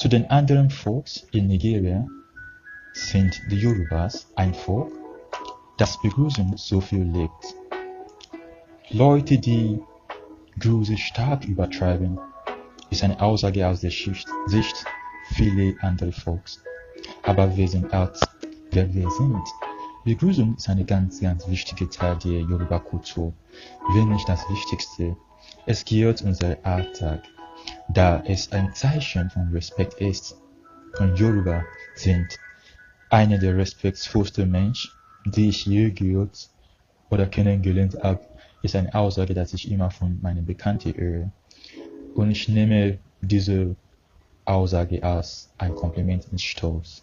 Zu den anderen Volks in Nigeria sind die Yorubas ein Volk, das Begrüßung so viel lebt. Leute, die Grüße stark übertreiben, ist eine Aussage aus der Sicht vieler anderer Volks. Aber wir sind als wer wir sind. Begrüßung ist eine ganz wichtige Teil der Yoruba-Kultur, wenn nicht das Wichtigste. Es gehört unser Alltag, da es ein Zeichen von Respekt ist. Und Yoruba sind einer der respektvollsten Menschen, die ich je gehört oder kennengelernt habe, ist eine Aussage, die ich immer von meinen Bekannten höre. Und ich nehme diese Aussage als ein Kompliment mit Stolz.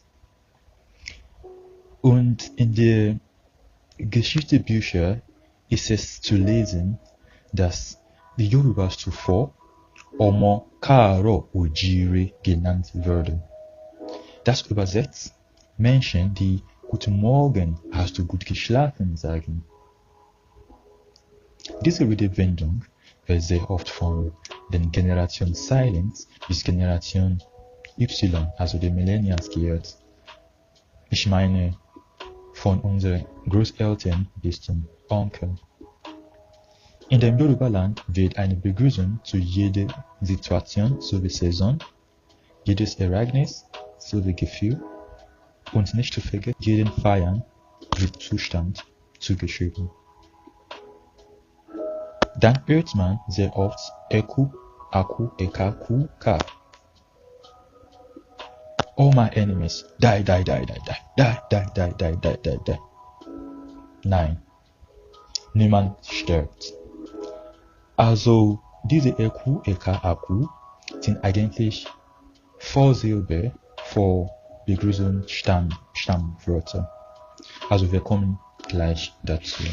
Und in der Geschichtsbücher ist es zu lesen, dass die Yorubas zuvor Omo Karo Ojire genannt wurden. Das übersetzt Menschen, die Guten Morgen, hast du gut geschlafen sagen. Diese Redewendung wird sehr oft von den Generation Silence bis Generation Y, also den Millennials, gehört. Ich meine, von unseren Großeltern bis zum Onkel. In dem Yoruba-Land wird eine Begrüßung zu jeder Situation sowie Saison, jedes Ereignis sowie Gefühl und nicht zu vergessen, jeden Feiern mit Zustand zugeschrieben. Dann hört man sehr oft Eku, Aku, Eka, Ku, Ka. All my enemies, die, die, die, die, die, die, die, die, die, die, die, die. Nein, niemand stirbt. Also, diese Eku, Eka, Aku sind eigentlich Vorsilbe vor Begrüßung Stammwörter. Also wir kommen gleich dazu.